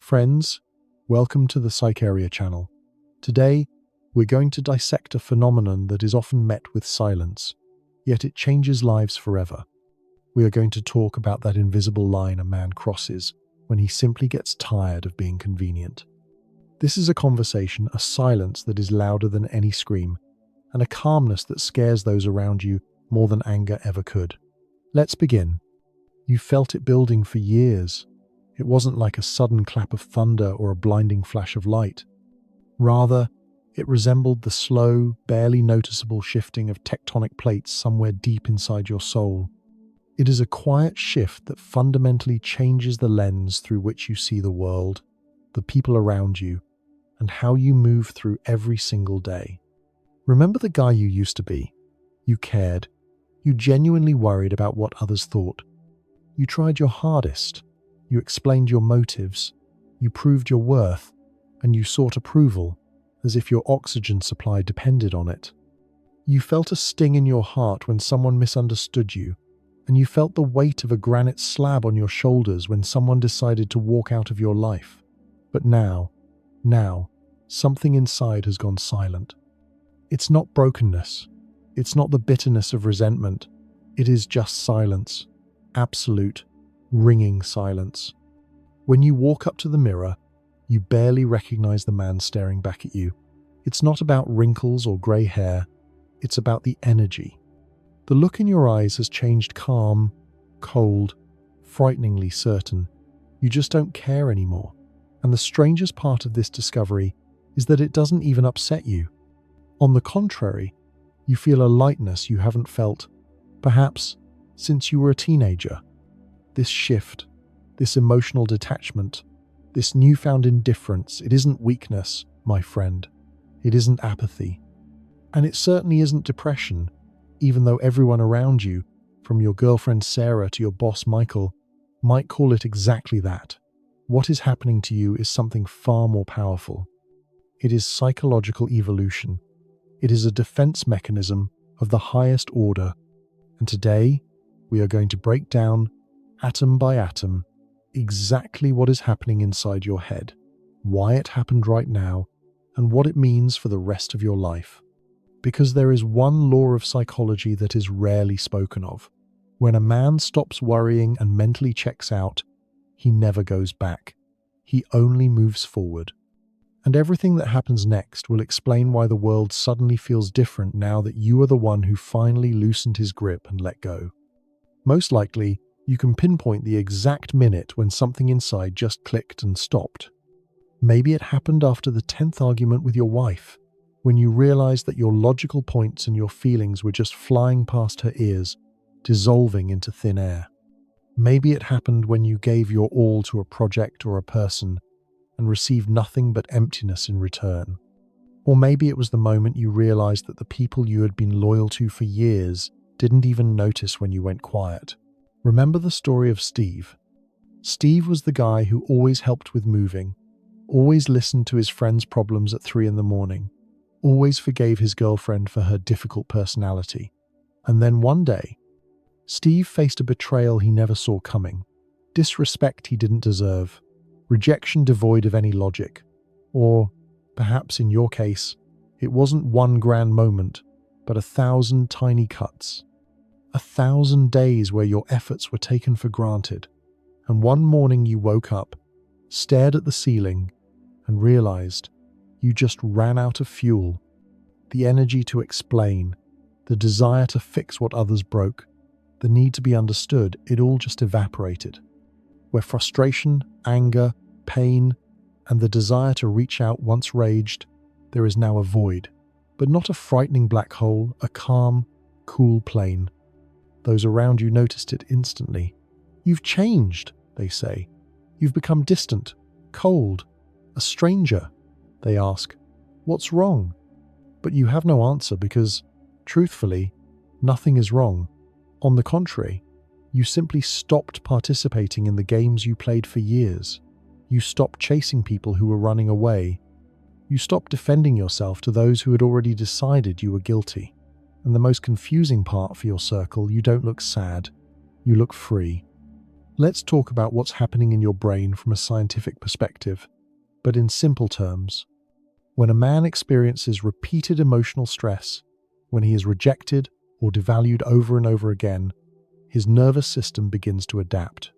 Friends, welcome to the Psycheria channel. Today, we're going to dissect a phenomenon that is often met with silence, yet it changes lives forever. We are going to talk about that invisible line a man crosses when he simply gets tired of being convenient. This is a conversation, a silence that is louder than any scream, and a calmness that scares those around you more than anger ever could. Let's begin. You felt it building for years. It wasn't like a sudden clap of thunder or a blinding flash of light. Rather, it resembled the slow, barely noticeable shifting of tectonic plates somewhere deep inside your soul. It is a quiet shift that fundamentally changes the lens through which you see the world, the people around you, and how you move through every single day. Remember the guy you used to be? You cared. You genuinely worried about what others thought. You tried your hardest. You explained your motives, you proved your worth, and you sought approval, as if your oxygen supply depended on it. You felt a sting in your heart when someone misunderstood you, and you felt the weight of a granite slab on your shoulders when someone decided to walk out of your life. But now, something inside has gone silent. It's not brokenness. It's not the bitterness of resentment. It is just silence. Absolute, ringing silence. When you walk up to the mirror, you barely recognize the man staring back at you. It's not about wrinkles or grey hair. It's about the energy. The look in your eyes has changed calm, cold, frighteningly certain. You just don't care anymore. And the strangest part of this discovery is that it doesn't even upset you. On the contrary, you feel a lightness you haven't felt, perhaps, since you were a teenager. This shift, this emotional detachment, this newfound indifference, it isn't weakness, my friend. It isn't apathy. And it certainly isn't depression, even though everyone around you, from your girlfriend Sarah to your boss Michael, might call it exactly that. What is happening to you is something far more powerful. It is psychological evolution. It is a defense mechanism of the highest order. And today, we are going to break down, atom by atom, exactly what is happening inside your head, why it happened right now, and what it means for the rest of your life. Because there is one law of psychology that is rarely spoken of. When a man stops worrying and mentally checks out, he never goes back. He only moves forward. And everything that happens next will explain why the world suddenly feels different now that you are the one who finally loosened his grip and let go. Most likely, you can pinpoint the exact minute when something inside just clicked and stopped. Maybe it happened after the 10th argument with your wife, when you realized that your logical points and your feelings were just flying past her ears, dissolving into thin air. Maybe it happened when you gave your all to a project or a person and received nothing but emptiness in return. Or maybe it was the moment you realized that the people you had been loyal to for years didn't even notice when you went quiet. Remember the story of Steve? Steve was the guy who always helped with moving, always listened to his friends' problems at 3 a.m, always forgave his girlfriend for her difficult personality. And then one day, Steve faced a betrayal he never saw coming, disrespect he didn't deserve, rejection devoid of any logic. Or, perhaps in your case, it wasn't one grand moment, but 1,000 tiny cuts. 1,000 days where your efforts were taken for granted, and one morning you woke up, stared at the ceiling, and realized you just ran out of fuel. The energy to explain, the desire to fix what others broke, the need to be understood, it all just evaporated. Where frustration, anger, pain, and the desire to reach out once raged, there is now a void, but not a frightening black hole, a calm, cool plain. Those around you noticed it instantly. You've changed, they say. You've become distant, cold, a stranger. They ask, what's wrong? But you have no answer because, truthfully, nothing is wrong. On the contrary, you simply stopped participating in the games you played for years. You stopped chasing people who were running away. You stopped defending yourself to those who had already decided you were guilty. And the most confusing part for your circle, you don't look sad. You look free. Let's talk about what's happening in your brain from a scientific perspective, but in simple terms. When a man experiences repeated emotional stress, when he is rejected or devalued over and over again, his nervous system begins to adapt.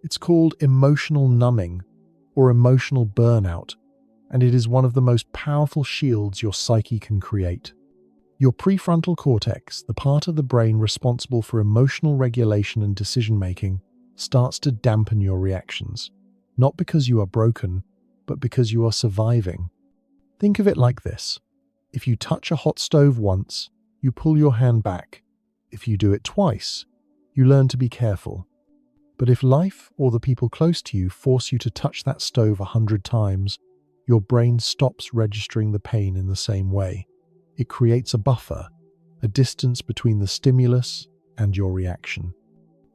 It's called emotional numbing or emotional burnout, and it is one of the most powerful shields your psyche can create. Your prefrontal cortex, the part of the brain responsible for emotional regulation and decision-making, starts to dampen your reactions, not because you are broken, but because you are surviving. Think of it like this. If you touch a hot stove once, you pull your hand back. If you do it twice, you learn to be careful. But if life or the people close to you force you to touch that stove 100 times, your brain stops registering the pain in the same way. It creates a buffer, a distance between the stimulus and your reaction.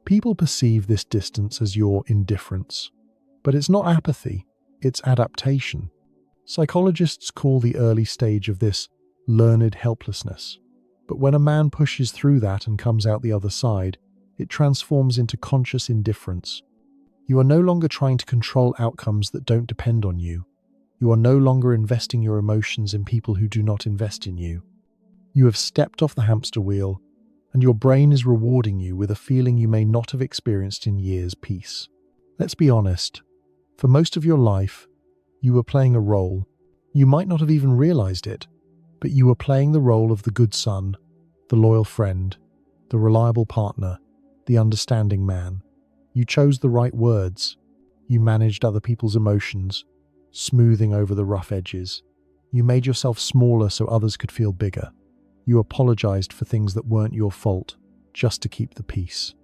People perceive this distance as your indifference, but it's not apathy, it's adaptation. Psychologists call the early stage of this learned helplessness. But when a man pushes through that and comes out the other side, it transforms into conscious indifference. You are no longer trying to control outcomes that don't depend on you. You are no longer investing your emotions in people who do not invest in you. You have stepped off the hamster wheel, and your brain is rewarding you with a feeling you may not have experienced in years' peace. Let's be honest. For most of your life, you were playing a role. You might not have even realized it, but you were playing the role of the good son, the loyal friend, the reliable partner, the understanding man. You chose the right words. You managed other people's emotions, smoothing over the rough edges. You made yourself smaller so others could feel bigger. You apologized for things that weren't your fault, just to keep the peace.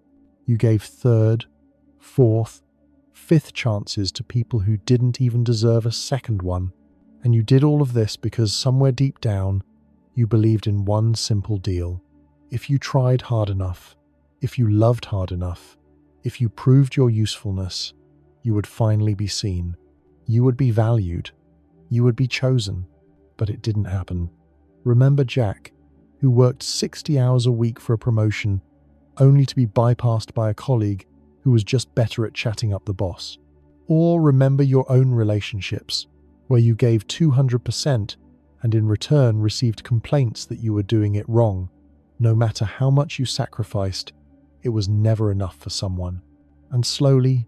You gave third, fourth, fifth chances to people who didn't even deserve a second one. And you did all of this because somewhere deep down, you believed in one simple deal. If you tried hard enough, if you loved hard enough, if you proved your usefulness, you would finally be seen. You would be valued. You would be chosen. But it didn't happen. Remember Jack, who worked 60 hours a week for a promotion, only to be bypassed by a colleague who was just better at chatting up the boss. Or remember your own relationships, where you gave 200% and in return received complaints that you were doing it wrong. No matter how much you sacrificed, it was never enough for someone. And slowly,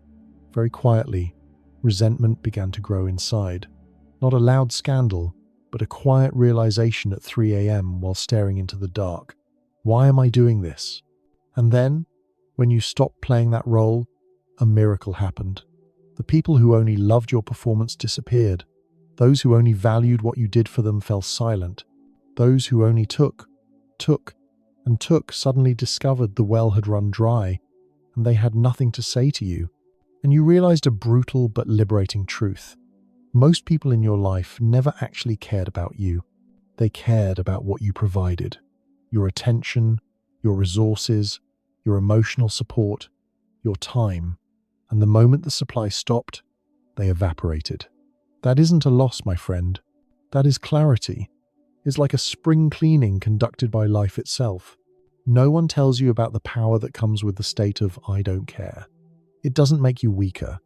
very quietly, resentment began to grow inside. Not a loud scandal, but a quiet realization at 3 a.m. while staring into the dark. Why am I doing this? And then, when you stopped playing that role, a miracle happened. The people who only loved your performance disappeared. Those who only valued what you did for them fell silent. Those who only took suddenly discovered the well had run dry, and they had nothing to say to you. And you realized a brutal but liberating truth. Most people in your life never actually cared about you. They cared about what you provided. Your attention, your resources, your emotional support, your time. And the moment the supply stopped, they evaporated. That isn't a loss, my friend. That is clarity. It's like a spring cleaning conducted by life itself. No one tells you about the power that comes with the state of I don't care. It doesn't make you weaker.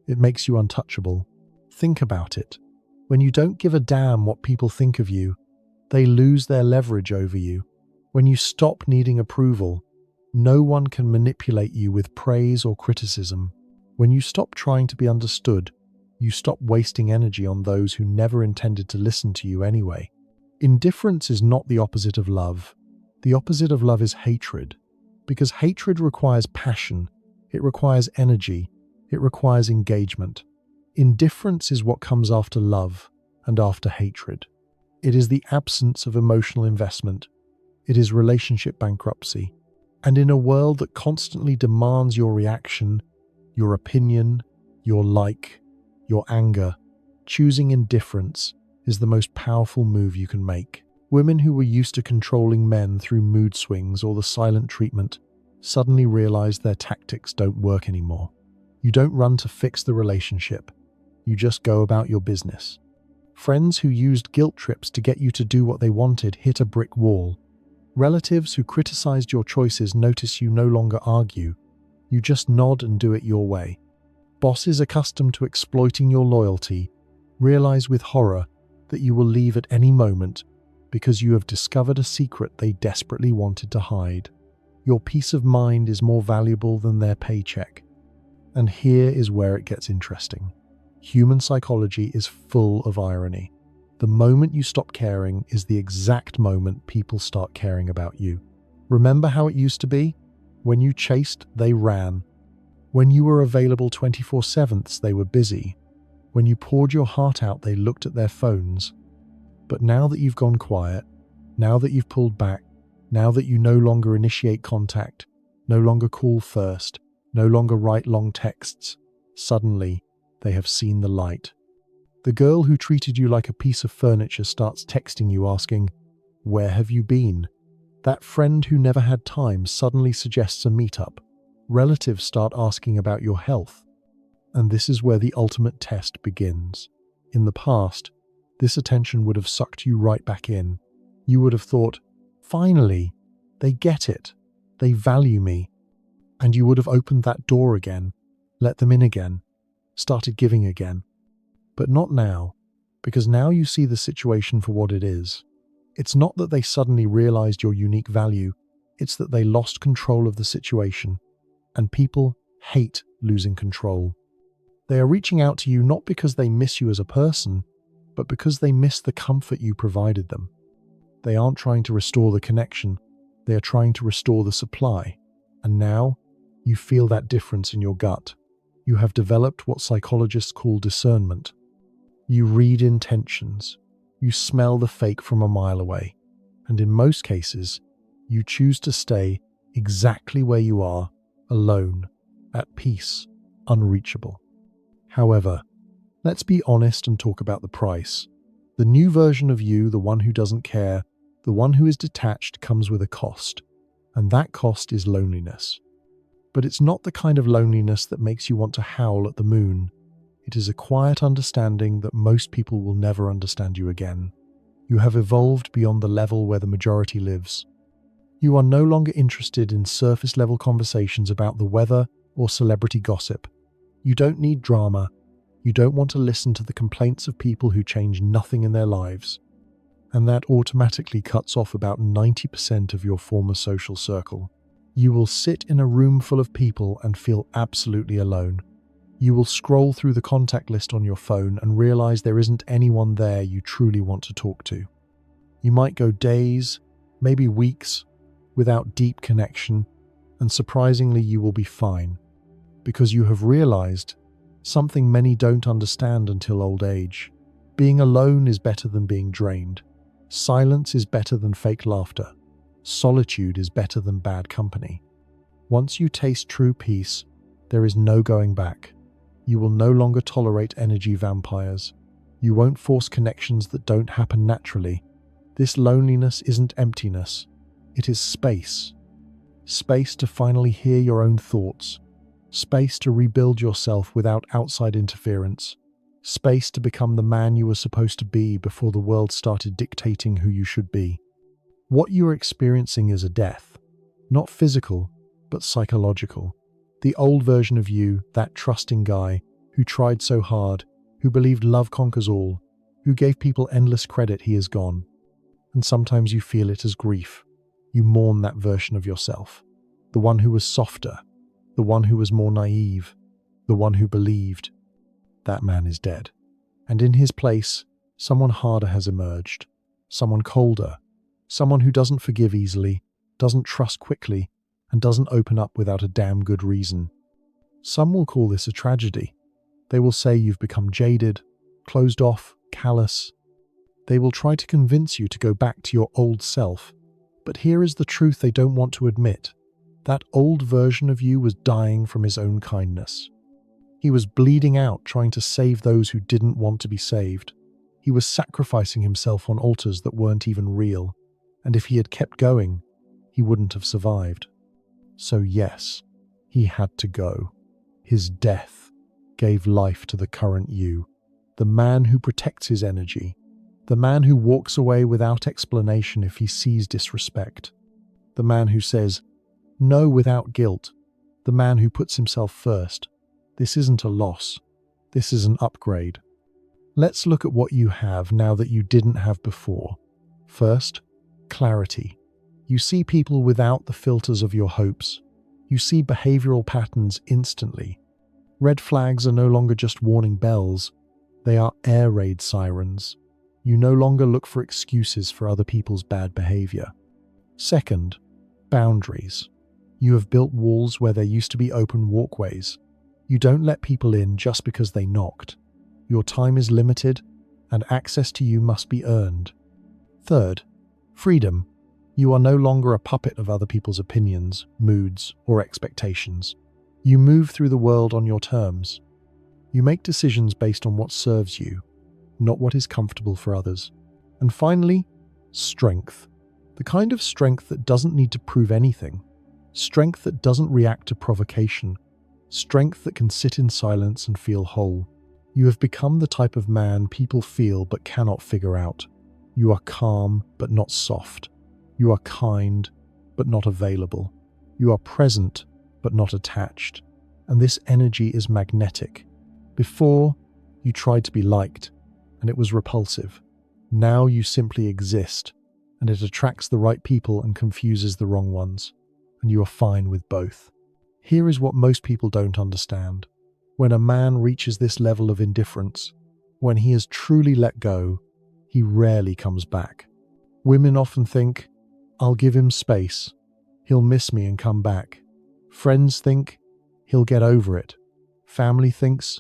It makes you untouchable. Think about it. When you don't give a damn what people think of you, they lose their leverage over you. When you stop needing approval, no one can manipulate you with praise or criticism. When you stop trying to be understood, you stop wasting energy on those who never intended to listen to you anyway. Indifference is not the opposite of love. The opposite of love is hatred. Because hatred requires passion, it requires energy, it requires engagement. Indifference is what comes after love and after hatred. It is the absence of emotional investment. It is relationship bankruptcy. And in a world that constantly demands your reaction, your opinion, your like, your anger, choosing indifference is the most powerful move you can make. Women who were used to controlling men through mood swings or the silent treatment suddenly realize their tactics don't work anymore. You don't run to fix the relationship. You just go about your business. Friends who used guilt trips to get you to do what they wanted hit a brick wall. Relatives who criticized your choices notice you no longer argue. You just nod and do it your way. Bosses accustomed to exploiting your loyalty realize with horror that you will leave at any moment because you have discovered a secret they desperately wanted to hide. Your peace of mind is more valuable than their paycheck. And here is where it gets interesting. Human psychology is full of irony. The moment you stop caring is the exact moment people start caring about you. Remember how it used to be? When you chased, they ran. When you were available 24/7, they were busy. When you poured your heart out, they looked at their phones. But now that you've gone quiet, now that you've pulled back, now that you no longer initiate contact, no longer call first, no longer write long texts, suddenly they have seen the light. The girl who treated you like a piece of furniture starts texting you asking, "Where have you been?" That friend who never had time suddenly suggests a meetup. Relatives start asking about your health. And this is where the ultimate test begins. In the past, this attention would have sucked you right back in. You would have thought, finally, they get it. They value me. And you would have opened that door again, let them in again, started giving again. But not now, because now you see the situation for what it is. It's not that they suddenly realized your unique value, it's that they lost control of the situation. And people hate losing control. They are reaching out to you not because they miss you as a person, but because they miss the comfort you provided them. They aren't trying to restore the connection, they are trying to restore the supply. And now, you feel that difference in your gut. You have developed what psychologists call discernment. You read intentions. You smell the fake from a mile away. And in most cases, you choose to stay exactly where you are, alone, at peace, unreachable. However, let's be honest and talk about the price. The new version of you, the one who doesn't care, the one who is detached, comes with a cost. And that cost is loneliness. But it's not the kind of loneliness that makes you want to howl at the moon. It is a quiet understanding that most people will never understand you again. You have evolved beyond the level where the majority lives. You are no longer interested in surface-level conversations about the weather or celebrity gossip. You don't need drama. You don't want to listen to the complaints of people who change nothing in their lives. And that automatically cuts off about 90% of your former social circle. You will sit in a room full of people and feel absolutely alone. You will scroll through the contact list on your phone and realize there isn't anyone there you truly want to talk to. You might go days, maybe weeks, without deep connection, and surprisingly you will be fine, because you have realized something many don't understand until old age. Being alone is better than being drained. Silence is better than fake laughter. Solitude is better than bad company. Once you taste true peace, there is no going back. You will no longer tolerate energy vampires. You won't force connections that don't happen naturally. This loneliness isn't emptiness. It is space. Space to finally hear your own thoughts. Space to rebuild yourself without outside interference. Space to become the man you were supposed to be before the world started dictating who you should be. What you are experiencing is a death. Not physical, but psychological. The old version of you, that trusting guy, who tried so hard, who believed love conquers all, who gave people endless credit, he is gone. And sometimes you feel it as grief. You mourn that version of yourself. The one who was softer, the one who was more naive, the one who believed. That man is dead. And in his place, someone harder has emerged. Someone colder. Someone who doesn't forgive easily, doesn't trust quickly, and doesn't open up without a damn good reason. Some will call this a tragedy. They will say you've become jaded, closed off, callous. They will try to convince you to go back to your old self. But here is the truth they don't want to admit. That old version of you was dying from his own kindness. He was bleeding out trying to save those who didn't want to be saved. He was sacrificing himself on altars that weren't even real. And if he had kept going, he wouldn't have survived. So yes, he had to go. His death gave life to the current you, the man who protects his energy, the man who walks away without explanation if he sees disrespect, the man who says no without guilt, the man who puts himself first. This isn't a loss. This is an upgrade. Let's look at what you have now that you didn't have before. First, clarity. You see people without the filters of your hopes. You see behavioral patterns instantly. Red flags are no longer just warning bells. They are air raid sirens. You no longer look for excuses for other people's bad behavior. Second, boundaries. You have built walls where there used to be open walkways. You don't let people in just because they knocked. Your time is limited, and access to you must be earned. Third, freedom. You are no longer a puppet of other people's opinions, moods, or expectations. You move through the world on your terms. You make decisions based on what serves you, not what is comfortable for others. And finally, strength. The kind of strength that doesn't need to prove anything. Strength that doesn't react to provocation. Strength that can sit in silence and feel whole. You have become the type of man people feel but cannot figure out. You are calm but not soft. You are kind but not available. You are present but not attached. And this energy is magnetic. Before, you tried to be liked, and it was repulsive. Now you simply exist, and it attracts the right people and confuses the wrong ones, and you are fine with both. Here is what most people don't understand. When a man reaches this level of indifference, when he has truly let go, he rarely comes back. Women often think, I'll give him space. He'll miss me and come back. Friends think, he'll get over it. Family thinks,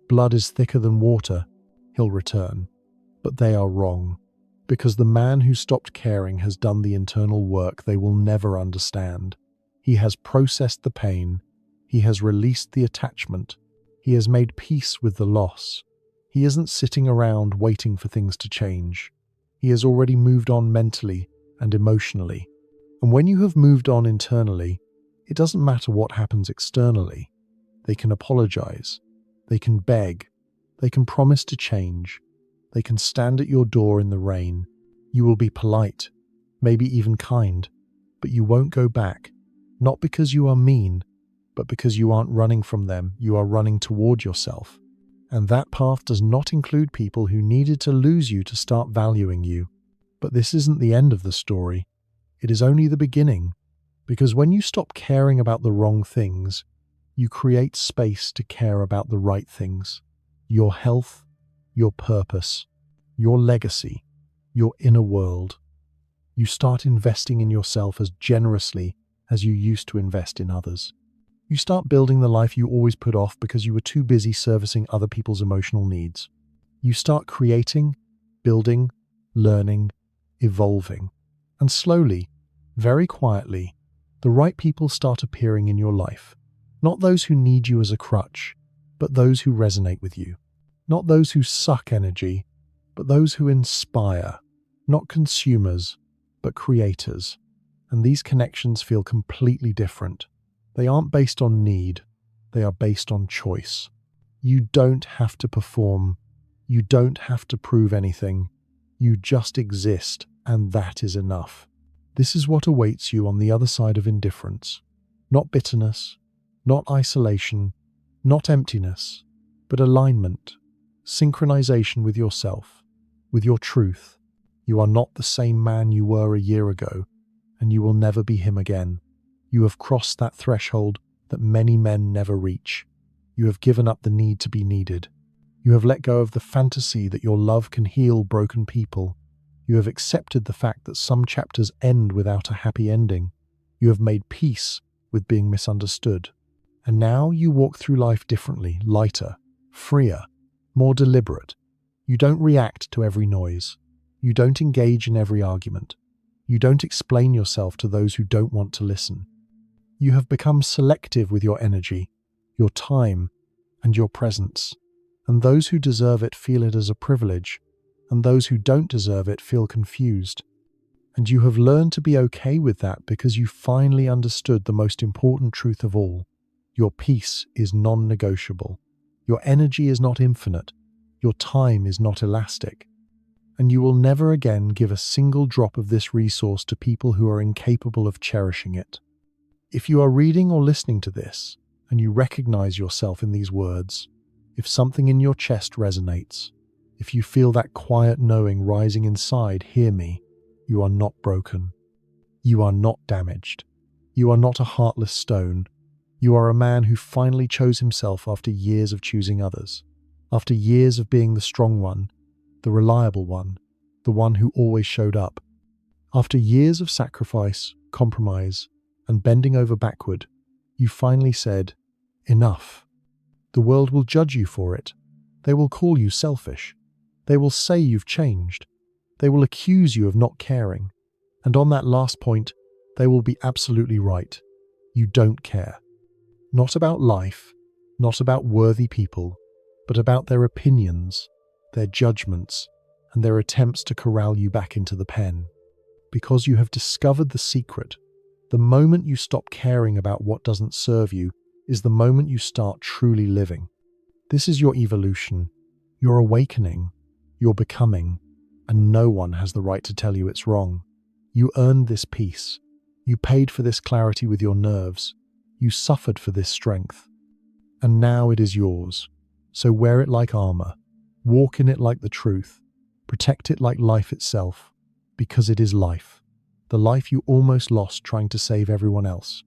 blood is thicker than water. He'll return. But they are wrong, because the man who stopped caring has done the internal work they will never understand. He has processed the pain. He has released the attachment. He has made peace with the loss. He isn't sitting around waiting for things to change. He has already moved on mentally and emotionally. And when you have moved on internally, it doesn't matter what happens externally. They can apologize. They can beg. They can promise to change. They can stand at your door in the rain. You will be polite, maybe even kind, but you won't go back. Not because you are mean, but because you aren't running from them, you are running toward yourself. And that path does not include people who needed to lose you to start valuing you. But this isn't the end of the story. It is only the beginning. Because when you stop caring about the wrong things, you create space to care about the right things. Your health, your purpose, your legacy, your inner world. You start investing in yourself as generously as you used to invest in others. You start building the life you always put off because you were too busy servicing other people's emotional needs. You start creating, building, learning, evolving. And slowly, very quietly, the right people start appearing in your life. Not those who need you as a crutch, but those who resonate with you. Not those who suck energy, but those who inspire. Not consumers, but creators. And these connections feel completely different. They aren't based on need, they are based on choice. You don't have to perform. You don't have to prove anything. You just exist, and that is enough. This is what awaits you on the other side of indifference. Not bitterness, not isolation, not emptiness, but alignment, synchronization with yourself, with your truth. You are not the same man you were a year ago, and you will never be him again. You have crossed that threshold that many men never reach. You have given up the need to be needed. You have let go of the fantasy that your love can heal broken people. You have accepted the fact that some chapters end without a happy ending. You have made peace with being misunderstood. And now you walk through life differently, lighter, freer, more deliberate. You don't react to every noise. You don't engage in every argument. You don't explain yourself to those who don't want to listen. You have become selective with your energy, your time, and your presence. And those who deserve it feel it as a privilege, and those who don't deserve it feel confused. And you have learned to be okay with that because you finally understood the most important truth of all. Your peace is non-negotiable. Your energy is not infinite. Your time is not elastic. And you will never again give a single drop of this resource to people who are incapable of cherishing it. If you are reading or listening to this, and you recognize yourself in these words, if something in your chest resonates, if you feel that quiet knowing rising inside, hear me. You are not broken. You are not damaged. You are not a heartless stone. You are a man who finally chose himself after years of choosing others, after years of being the strong one, the reliable one, the one who always showed up. After years of sacrifice, compromise, and bending over backward, you finally said, enough. The world will judge you for it. They will call you selfish. They will say you've changed. They will accuse you of not caring. And on that last point, they will be absolutely right. You don't care. Not about life, not about worthy people, but about their opinions, their judgments, and their attempts to corral you back into the pen. Because you have discovered the secret. The moment you stop caring about what doesn't serve you is the moment you start truly living. This is your evolution, your awakening, your becoming, and no one has the right to tell you it's wrong. You earned this peace. You paid for this clarity with your nerves. You suffered for this strength. And now it is yours. So wear it like armor. Walk in it like the truth. Protect it like life itself. Because it is life. The life you almost lost trying to save everyone else.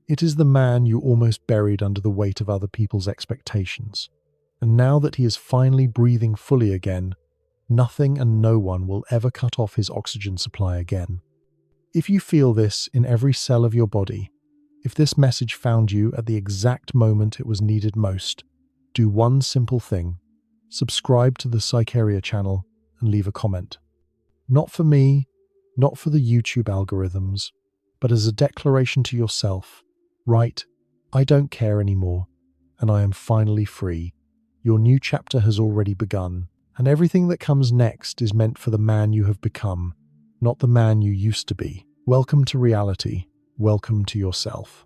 It is the man you almost buried under the weight of other people's expectations. And now that he is finally breathing fully again, nothing and no one will ever cut off his oxygen supply again. If you feel this in every cell of your body, if this message found you at the exact moment it was needed most, do one simple thing. Subscribe to the Psycheria channel and leave a comment. Not for me, not for the YouTube algorithms, but as a declaration to yourself. Right, I don't care anymore, and I am finally free. Your new chapter has already begun, and everything that comes next is meant for the man you have become, not the man you used to be. Welcome to reality. Welcome to yourself.